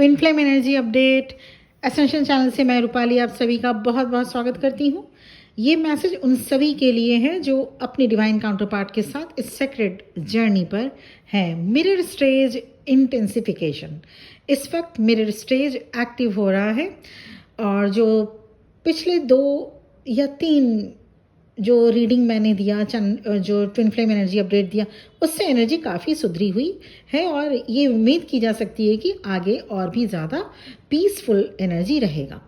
Twin flame energy update essential channel से मैं रूपाली आप सभी का बहुत बहुत स्वागत करती हूँ। ये मैसेज उन सभी के लिए है जो अपनी डिवाइन काउंटर पार्ट के साथ इस सेक्रेड जर्नी पर है। मिरर स्टेज इंटेंसिफिकेशन, इस वक्त मिरर स्टेज एक्टिव हो रहा है और जो पिछले 2 या 3 जो रीडिंग मैंने दिया जो ट्विन फ्लेम एनर्जी अपडेट दिया उससे एनर्जी काफ़ी सुधरी हुई है और ये उम्मीद की जा सकती है कि आगे और भी ज़्यादा पीसफुल एनर्जी रहेगा।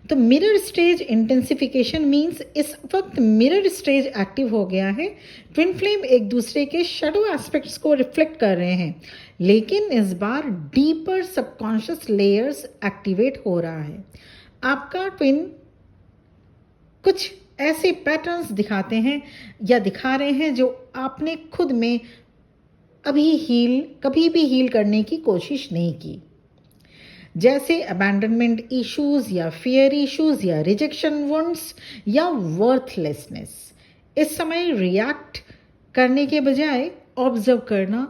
तो मिरर स्टेज इंटेंसिफिकेशन मीन्स इस वक्त मिरर स्टेज एक्टिव हो गया है। ट्विन फ्लेम एक दूसरे के शेडो एस्पेक्ट्स को रिफ्लेक्ट कर रहे हैं, लेकिन इस बार डीपर सबकॉन्शियस लेयर्स एक्टिवेट हो रहा है। आपका ट्विन कुछ ऐसे पैटर्न्स दिखाते हैं या दिखा रहे हैं जो आपने खुद में कभी भी हील करने की कोशिश नहीं की, जैसे अबैंडनमेंट इश्यूज या फियर इश्यूज या रिजेक्शन वुंड्स या वर्थलेसनेस। इस समय रिएक्ट करने के बजाय ऑब्जर्व करना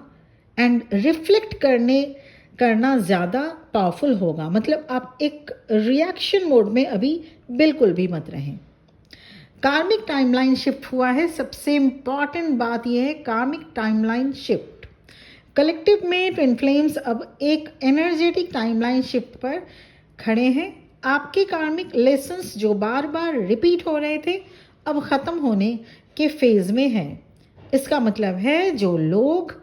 एंड रिफ्लेक्ट करना ज़्यादा पावरफुल होगा। मतलब आप एक रिएक्शन मोड में अभी बिल्कुल भी मत रहें। कार्मिक टाइमलाइन शिफ्ट हुआ है। सबसे इम्पॉर्टेंट बात यह है कार्मिक टाइमलाइन शिफ्ट। कलेक्टिव में ट्विन फ्लेम्स अब एक एनर्जेटिक टाइमलाइन शिफ्ट पर खड़े हैं। आपके कार्मिक लेसन्स जो बार बार रिपीट हो रहे थे अब ख़त्म होने के फेज में हैं। इसका मतलब है जो लोग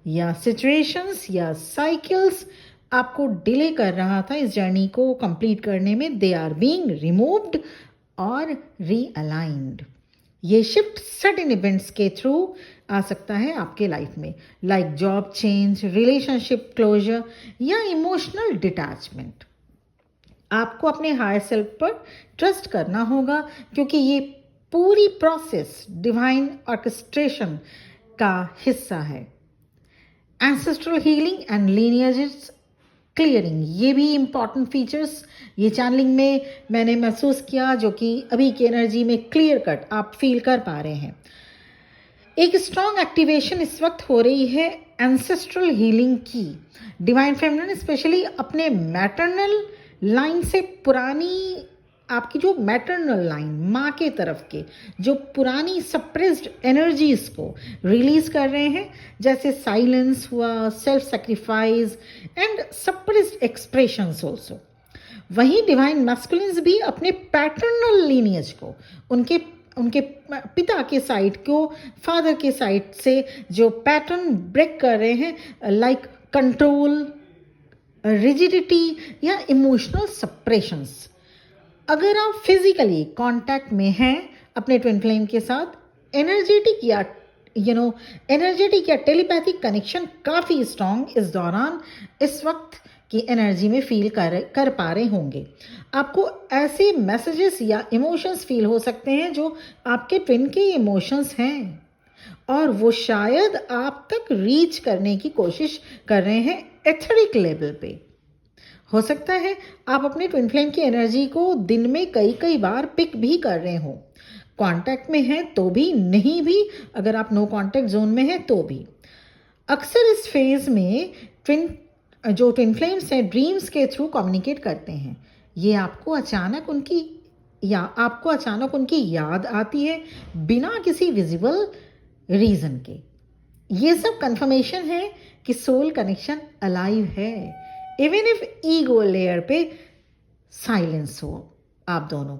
या सिचुएशंस या साइकिल्स आपको डिले कर रहा था इस जर्नी को कंप्लीट करने में, दे आर बीइंग रिमूव्ड और रीअलाइंड। ये शिफ्ट सडन इवेंट्स के थ्रू आ सकता है आपके लाइफ में, like job change, relationship closure या इमोशनल डिटैचमेंट। आपको अपने हायर सेल्फ पर ट्रस्ट करना होगा क्योंकि ये पूरी प्रोसेस डिवाइन ऑर्केस्ट्रेशन का हिस्सा है। एंसेस्ट्रल हीलिंग एंड लीनिएजेस क्लियरिंग, ये भी इम्पॉर्टेंट फीचर्स ये चैनलिंग में मैंने महसूस किया जो कि अभी की एनर्जी में क्लियर कट आप फील कर पा रहे हैं। एक स्ट्रॉन्ग एक्टिवेशन इस वक्त हो रही है एंसेस्ट्रल हीलिंग की। डिवाइन फेमिनिन स्पेशली अपने मैटरनल लाइन से पुरानी, आपकी जो मैटरनल लाइन माँ के तरफ के जो पुरानी सप्रेस्ड एनर्जीज को रिलीज कर रहे हैं, जैसे साइलेंस हुआ, self sacrifice and suppressed expressions also. वहीं डिवाइन मैस्कुलिन्स भी अपने पैटर्नल लीनियज को, उनके पिता के साइड को, फादर के साइड से जो पैटर्न ब्रेक कर रहे हैं, लाइक कंट्रोल, रिजिडिटी या इमोशनल सप्रेशंस। अगर आप फिजिकली कांटेक्ट में हैं अपने ट्विन फ्लेम के साथ, एनर्जेटिक या टेलीपैथिक कनेक्शन काफ़ी स्ट्रॉन्ग इस दौरान इस वक्त की एनर्जी में फील कर पा रहे होंगे। आपको ऐसे मैसेजेस या इमोशंस फील हो सकते हैं जो आपके ट्विन के इमोशंस हैं और वो शायद आप तक रीच करने की कोशिश कर रहे हैं एथरिक लेवल पे। हो सकता है आप अपने ट्विन फ्लेम की एनर्जी को दिन में कई बार पिक भी कर रहे हो, कांटेक्ट में हैं तो भी, नहीं भी अगर आप नो कांटेक्ट जोन में हैं तो भी। अक्सर इस फेज में ट्विन फ्लेम्स हैं ड्रीम्स के थ्रू कम्युनिकेट करते हैं। ये आपको अचानक उनकी याद आती है बिना किसी विजिबल रीजन के। ये सब कंफर्मेशन है कि सोल कनेक्शन अलाइव है, इवन इफ ईगो लेयर पे साइलेंस हो आप दोनों।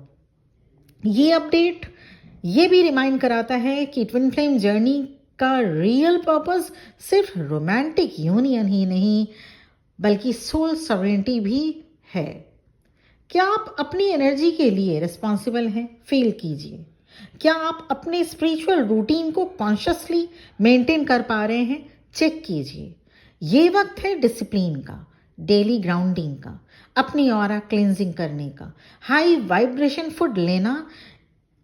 ये अपडेट ये भी रिमाइंड कराता है कि ट्विन फ्लेम जर्नी का रियल पर्पस सिर्फ रोमांटिक यूनियन ही नहीं बल्कि सोल सॉवरेनिटी भी है। क्या आप अपनी एनर्जी के लिए रिस्पॉन्सिबल हैं? फील कीजिए। क्या आप अपने स्पिरिचुअल रूटीन को कॉन्शियसली मेंटेन कर पा रहे हैं? चेक कीजिए। ये वक्त है डिसिप्लिन का, डेली ग्राउंडिंग का, अपनी ऑरा क्लिनजिंग करने का, हाई वाइब्रेशन फूड लेना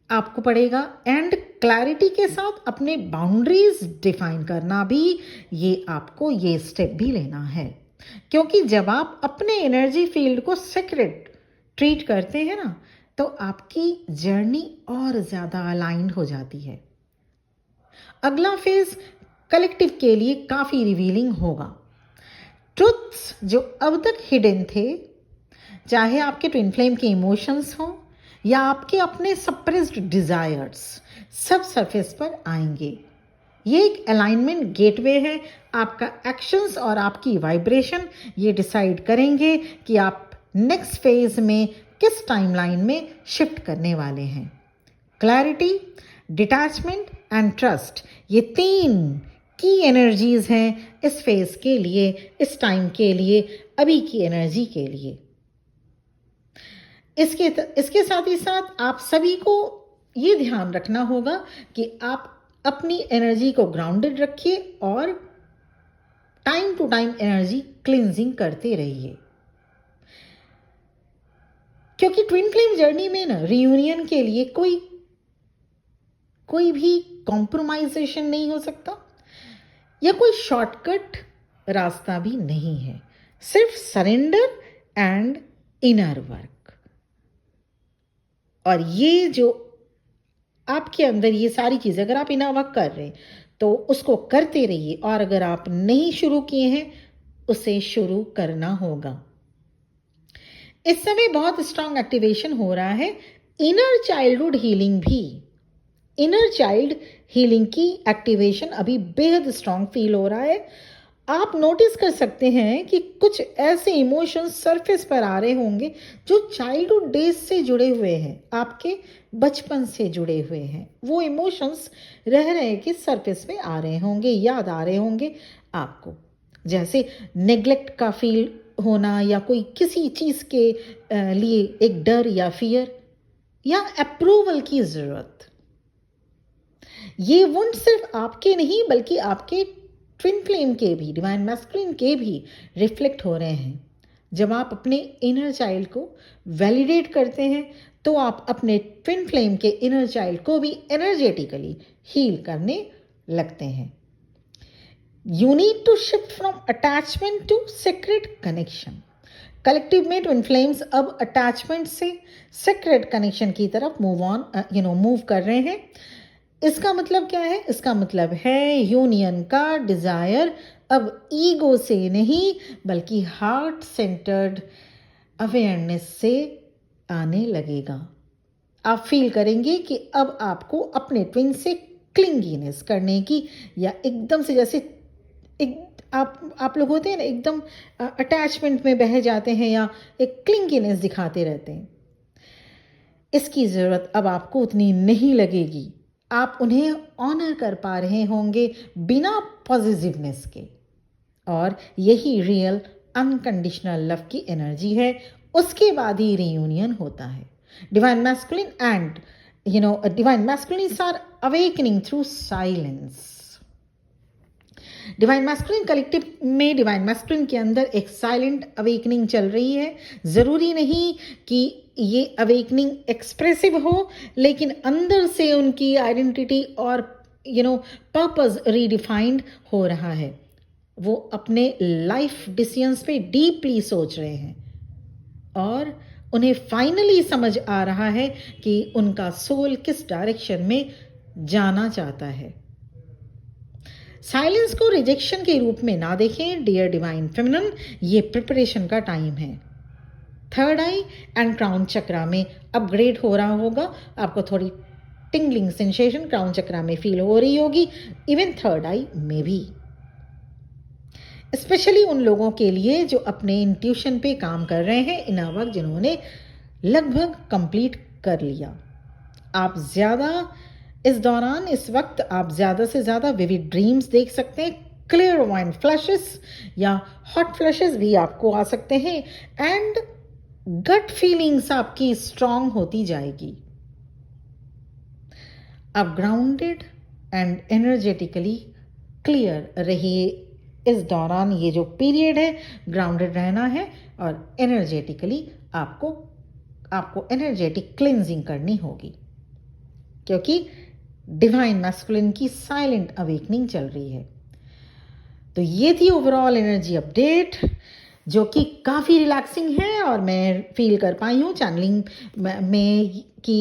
आपको पड़ेगा एंड क्लैरिटी के साथ अपने बाउंड्रीज डिफाइन करना भी, ये आपको ये स्टेप भी लेना है। क्योंकि जब आप अपने एनर्जी फील्ड को सेक्रेड ट्रीट करते हैं ना, तो आपकी जर्नी और ज़्यादा अलाइंड हो जाती है। अगला फेज कलेक्टिव के लिए काफ़ी रिवीलिंग होगा। ट्रुथ्स जो अब तक हिडन थे, चाहे आपके ट्विन फ्लेम के इमोशंस हों या आपके अपने सप्रेस्ड डिजायर्स, सब सरफेस पर आएंगे। ये एक अलाइनमेंट गेटवे है। आपका एक्शंस और आपकी वाइब्रेशन ये डिसाइड करेंगे कि आप नेक्स्ट फेज में किस टाइमलाइन में शिफ्ट करने वाले हैं। क्लैरिटी, डिटैचमेंट एंड ट्रस्ट, ये 3 की एनर्जीज हैं इस फेज के लिए, इस टाइम के लिए, अभी की एनर्जी के लिए। इसके साथ ही साथ आप सभी को ये ध्यान रखना होगा कि आप अपनी एनर्जी को ग्राउंडेड रखिए और time to time energy cleansing करते रहिए, क्योंकि ट्विन फ्लेम जर्नी में ना रियूनियन के लिए कोई भी कॉम्प्रोमाइजेशन नहीं हो सकता या कोई शॉर्टकट रास्ता भी नहीं है, सिर्फ सरेंडर एंड इनर वर्क। और ये जो आपके अंदर ये सारी चीजें अगर आप इनर वर्क कर रहे हैं तो उसको करते रहिए, और अगर आप नहीं शुरू किए हैं उसे शुरू करना होगा। इस समय बहुत स्ट्रांग एक्टिवेशन हो रहा है इनर चाइल्डहुड हीलिंग भी। इनर चाइल्ड हीलिंग की एक्टिवेशन अभी बेहद स्ट्रांग फील हो रहा है। आप नोटिस कर सकते हैं कि कुछ ऐसे इमोशंस सरफेस पर आ रहे होंगे जो चाइल्डहुड डेज से जुड़े हुए हैं, आपके बचपन से जुड़े हुए हैं। वो इमोशंस रह रहे कि सरफेस पे आ रहे होंगे, याद आ रहे होंगे आपको, जैसे नेग्लेक्ट का फील होना या कोई किसी चीज़ के लिए एक डर या फियर या अप्रूवल की ज़रूरत। ये वुंड सिर्फ आपके नहीं बल्कि आपके ट्विन फ्लेम के भी, डिवाइन मैस्कुलिन के भी रिफ्लेक्ट हो रहे हैं। जब आप अपने इनर चाइल्ड को वैलिडेट करते हैं तो आप अपने ट्विन फ्लेम के इनर चाइल्ड को भी एनर्जेटिकली हील करने लगते हैं। You need to shift from attachment to sacred connection. Collective में ट्विन फ्लेम्स अब अटैचमेंट से सेक्रेट कनेक्शन की तरफ मूव कर रहे हैं। इसका मतलब क्या है? इसका मतलब है यूनियन का डिजायर अब ईगो से नहीं बल्कि हार्ट सेंटर्ड अवेयरनेस से आने लगेगा। आप फील करेंगे कि अब आपको अपने ट्विन से क्लिंगीनेस करने की, या एकदम से जैसे आप लोग होते हैं ना एकदम अटैचमेंट में बह जाते हैं या एक क्लिंगीनेस दिखाते रहते हैं, इसकी ज़रूरत अब आपको उतनी नहीं लगेगी। आप उन्हें ऑनर कर पा रहे होंगे बिना पॉजिटिवनेस के, और यही रियल अनकंडीशनल लव की एनर्जी है। उसके बाद ही रियूनियन होता है। Divine masculine and divine masculines are awakening through silence. Divine masculine collective में डिवाइन मैस्कुलिन के अंदर एक साइलेंट अवेकनिंग चल रही है। ज़रूरी नहीं कि ये अवेकनिंग एक्सप्रेसिव हो, लेकिन अंदर से उनकी आइडेंटिटी और पर्पस रीडिफाइंड हो रहा है। वो अपने लाइफ डिसीजंस पे डीपली सोच रहे हैं और उन्हें फाइनली समझ आ रहा है कि उनका सोल किस डायरेक्शन में जाना चाहता है। साइलेंस को रिजेक्शन के रूप में ना देखें डियर डिवाइन फेमिनिन, ये प्रिपरेशन का टाइम है। थर्ड आई एंड क्राउन चक्रा में अपग्रेड हो रहा होगा। आपको थोड़ी टिंगलिंग सेंसेशन क्राउन चक्रा में फील हो रही होगी, इवन थर्ड आई में भी। स्पेशली उन लोगों के लिए जो अपने इंट्यूशन पे काम कर रहे हैं, इनर वर्क जिन्होंने लगभग कंप्लीट कर लिया। आप ज़्यादा इस दौरान इस वक्त आप ज़्यादा से ज़्यादा विविड ड्रीम्स देख सकते हैं। क्लियर वाइन फ्लैशेस या हॉट फ्लैशेस भी आपको आ सकते हैं एंड गट फीलिंग्स आपकी स्ट्रांग होती जाएगी। आप ग्राउंडेड एंड एनर्जेटिकली क्लियर रहिए। इस दौरान ये जो पीरियड है ग्राउंडेड रहना है और एनर्जेटिकली आपको एनर्जेटिक क्लिंजिंग करनी होगी, क्योंकि डिवाइन मैस्कुलिन की साइलेंट अवेकनिंग चल रही है। तो ये थी ओवरऑल एनर्जी अपडेट जो कि काफ़ी रिलैक्सिंग है और मैं फील कर पाई हूँ चैनलिंग में कि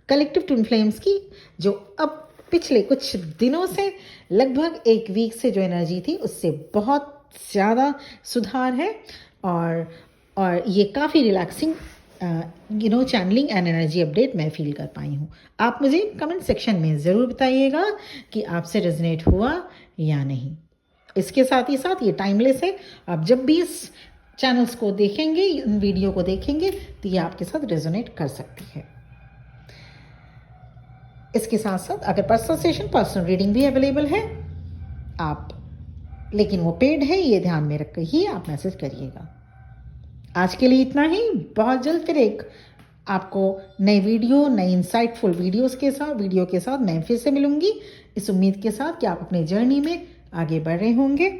कलेक्टिव ट्विन फ्लेम्स की जो अब पिछले कुछ दिनों से लगभग एक वीक से जो एनर्जी थी उससे बहुत ज़्यादा सुधार है और ये काफ़ी relaxing channelling and energy update मैं फील कर पाई हूँ। आप मुझे कमेंट सेक्शन में ज़रूर बताइएगा कि आपसे रेजोनेट हुआ या नहीं। इसके साथ ही साथ ये टाइमलेस है, आप जब भी इस चैनल्स को देखेंगे, इन वीडियो को देखेंगे, तो ये आपके साथ रेजोनेट कर सकती है। इसके साथ साथ अगर पर्सनल सेशन, पर्सनल रीडिंग भी अवेलेबल है, लेकिन वो पेड है, ये ध्यान में रख कर ही आप मैसेज करिएगा। आज के लिए इतना ही। बहुत जल्द फिर एक आपको नई वीडियो, नई इंसाइटफुल वीडियो के साथ मैं फिर से मिलूंगी, इस उम्मीद के साथ कि आप अपने जर्नी में आगे बढ़ रहे होंगे।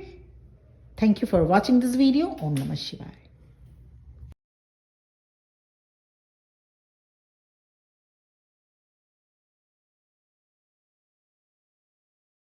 Thank you for watching this video. ओम नमः शिवाय।